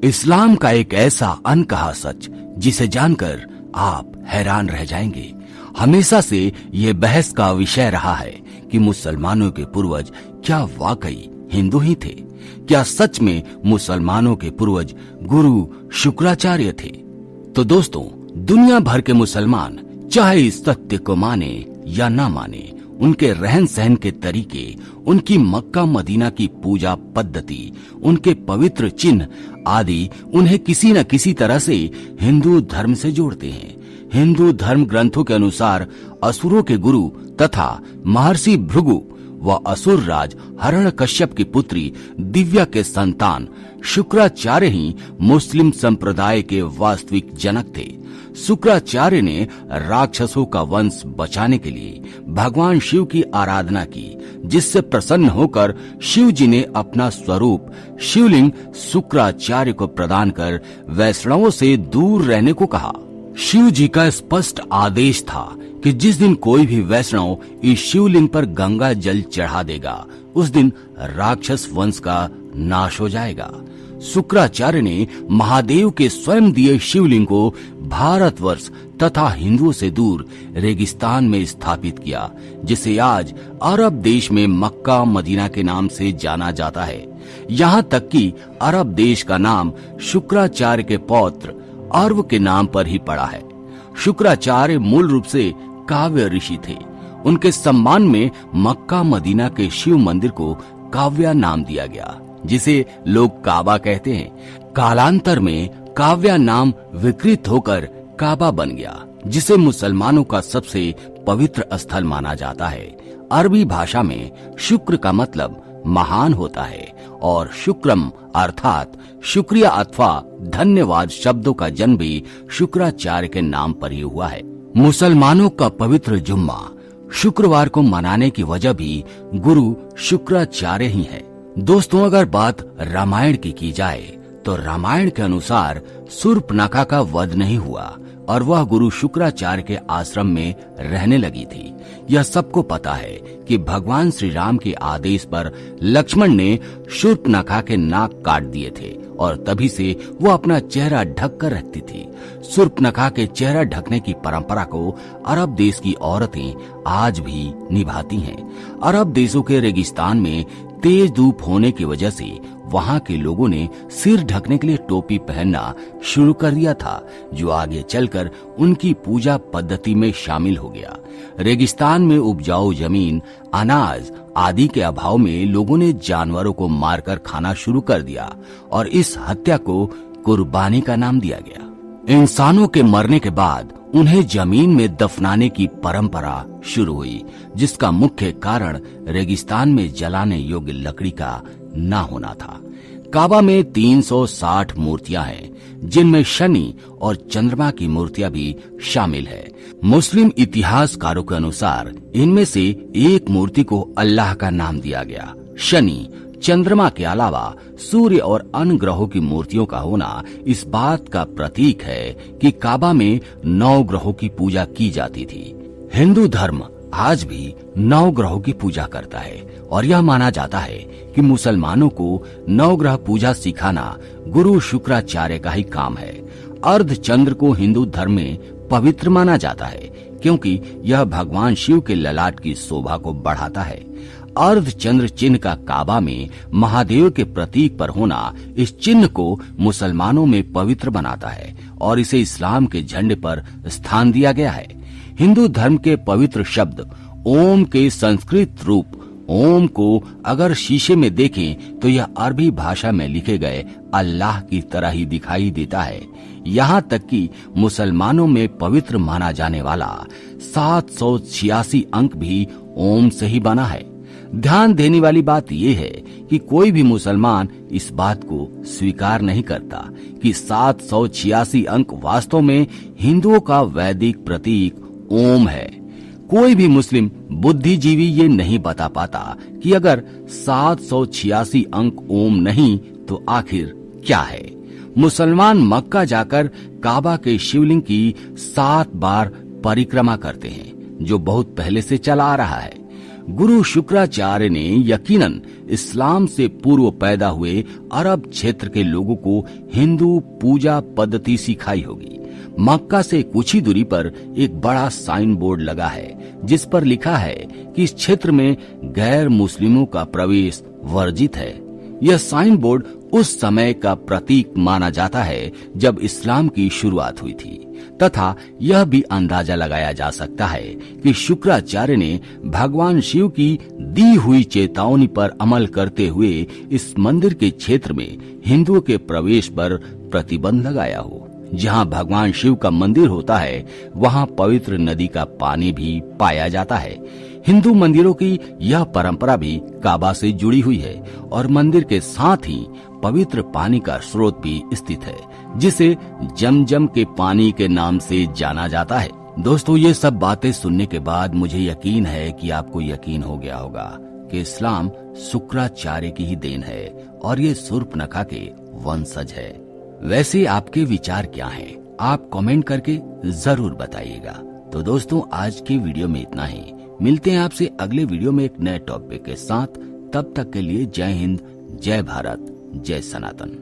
इस्लाम का एक ऐसा अनकहा सच जिसे जानकर आप हैरान रह जाएंगे। हमेशा से ये बहस का विषय रहा है कि मुसलमानों के पूर्वज क्या वाकई हिंदू ही थे? क्या सच में मुसलमानों के पूर्वज गुरु शुक्राचार्य थे? तो दोस्तों, दुनिया भर के मुसलमान चाहे इस तथ्य को माने या ना माने, उनके रहन सहन के तरीके, उनकी मक्का मदीना की पूजा पद्धति, उनके पवित्र चिन्ह आदि उन्हें किसी न किसी तरह से हिंदू धर्म से जोड़ते हैं। हिंदू धर्म ग्रंथों के अनुसार असुरों के गुरु तथा महर्षि भृगु व असुर राज हिरण्यकश्यप की पुत्री दिव्या के संतान शुक्राचार्य ही मुस्लिम संप्रदाय के वास्तविक जनक थे। शुक्राचार्य ने राक्षसों का वंश बचाने के लिए भगवान शिव की आराधना की, जिससे प्रसन्न होकर शिव जी ने अपना स्वरूप शिवलिंग शुक्राचार्य को प्रदान कर वैष्णवों से दूर रहने को कहा। शिव जी का स्पष्ट आदेश था कि जिस दिन कोई भी वैष्णव इस शिवलिंग पर गंगा जल चढ़ा देगा, उस दिन राक्षस वंश का नाश हो जाएगा। शुक्राचार्य ने महादेव के स्वयं दिए शिवलिंग को भारतवर्ष तथा हिंदुओं से दूर रेगिस्तान में स्थापित किया, जिसे आज अरब देश में मक्का मदीना के नाम से जाना जाता है। यहाँ तक कि अरब देश का नाम शुक्राचार्य के पौत्र अर्व के नाम पर ही पड़ा है। शुक्राचार्य मूल रूप से काव्य ऋषि थे। उनके सम्मान में मक्का मदीना के शिव मंदिर को काव्या नाम दिया गया, जिसे लोग काबा कहते हैं। कालांतर में काव्या नाम विकृत होकर काबा बन गया, जिसे मुसलमानों का सबसे पवित्र स्थल माना जाता है। अरबी भाषा में शुक्र का मतलब महान होता है और शुक्रम अर्थात शुक्रिया अथवा धन्यवाद शब्दों का जन्म भी शुक्राचार्य के नाम पर ही हुआ है। मुसलमानों का पवित्र जुम्मा शुक्रवार को मनाने की वजह भी गुरु शुक्राचार्य ही है। दोस्तों, अगर बात रामायण की जाए तो रामायण के अनुसार शूर्पणखा का वध नहीं हुआ और वह गुरु शुक्राचार्य के आश्रम में रहने लगी थी। यह सबको पता है कि भगवान श्री राम के आदेश पर लक्ष्मण ने शूर्पणखा के नाक काट दिए थे और तभी से वो अपना चेहरा ढक कर रखती थी। शूर्पणखा के चेहरा ढकने की परंपरा को अरब देश की औरतें आज भी निभाती हैं। अरब देशों के रेगिस्तान में तेज धूप होने की वजह से वहाँ के लोगों ने सिर ढकने के लिए टोपी पहनना शुरू कर दिया था, जो आगे चलकर उनकी पूजा पद्धति में शामिल हो गया। रेगिस्तान में उपजाऊ जमीन, अनाज आदि के अभाव में लोगों ने जानवरों को मारकर खाना शुरू कर दिया और इस हत्या को कुर्बानी का नाम दिया गया। इंसानों के मरने के बाद उन्हें जमीन में दफनाने की परंपरा शुरू हुई, जिसका मुख्य कारण रेगिस्तान में जलाने योग्य लकड़ी का ना होना था। काबा में 360 मूर्तियां हैं, जिनमें शनि और चंद्रमा की मूर्तियां भी शामिल है। मुस्लिम इतिहासकारों के अनुसार इनमें से एक मूर्ति को अल्लाह का नाम दिया गया। शनि, चंद्रमा के अलावा सूर्य और अन्य ग्रहों की मूर्तियों का होना इस बात का प्रतीक है कि काबा में 9 ग्रहों की पूजा की जाती थी। हिंदू धर्म आज भी 9 ग्रहों की पूजा करता है और यह माना जाता है कि मुसलमानों को 9 ग्रह पूजा सिखाना गुरु शुक्राचार्य का ही काम है। अर्धचंद्र को हिंदू धर्म में पवित्र माना जाता है, क्योंकि यह भगवान शिव के ललाट की शोभा को बढ़ाता है। अर्धचंद्र चिन्ह का काबा में महादेव के प्रतीक पर होना इस चिन्ह को मुसलमानों में पवित्र बनाता है और इसे इस्लाम के झंडे पर स्थान दिया गया है। हिंदू धर्म के पवित्र शब्द ओम के संस्कृत रूप ओम को अगर शीशे में देखें तो यह अरबी भाषा में लिखे गए अल्लाह की तरह ही दिखाई देता है। यहाँ तक कि मुसलमानों में पवित्र माना जाने वाला 786 अंक भी ओम से ही बना है। ध्यान देने वाली बात यह है कि कोई भी मुसलमान इस बात को स्वीकार नहीं करता कि 786 अंक वास्तव में हिंदुओं का वैदिक प्रतीक ओम है। कोई भी मुस्लिम बुद्धिजीवी ये नहीं बता पाता कि अगर 786 अंक ओम नहीं तो आखिर क्या है। मुसलमान मक्का जाकर काबा के शिवलिंग की 7 बार परिक्रमा करते हैं, जो बहुत पहले से चला आ रहा है। गुरु शुक्राचार्य ने यकीनन इस्लाम से पूर्व पैदा हुए अरब क्षेत्र के लोगों को हिंदू पूजा पद्धति सिखाई होगी। मक्का से कुछ ही दूरी पर एक बड़ा साइन बोर्ड लगा है जिस पर लिखा है कि इस क्षेत्र में गैर मुस्लिमों का प्रवेश वर्जित है। यह साइन बोर्ड उस समय का प्रतीक माना जाता है जब इस्लाम की शुरुआत हुई थी, तथा यह भी अंदाजा लगाया जा सकता है कि शुक्राचार्य ने भगवान शिव की दी हुई चेतावनी पर अमल करते हुए इस मंदिर के क्षेत्र में हिंदुओं के प्रवेश पर प्रतिबंध लगाया हो। जहां भगवान शिव का मंदिर होता है वहां पवित्र नदी का पानी भी पाया जाता है। हिंदू मंदिरों की यह परंपरा भी काबा से जुड़ी हुई है और मंदिर के साथ ही पवित्र पानी का स्रोत भी स्थित है जिसे जमजम के पानी के नाम से जाना जाता है। दोस्तों, ये सब बातें सुनने के बाद मुझे यकीन है कि आपको यकीन हो गया होगा कि इस्लाम शुक्राचार्य की ही देन है और ये शूर्पणखा के वंशज है। वैसे आपके विचार क्या हैं? आप कमेंट करके जरूर बताइएगा। तो दोस्तों, आज की वीडियो में इतना ही। मिलते हैं आपसे अगले वीडियो में एक नए टॉपिक के साथ। तब तक के लिए जय हिंद, जय भारत, जय सनातन।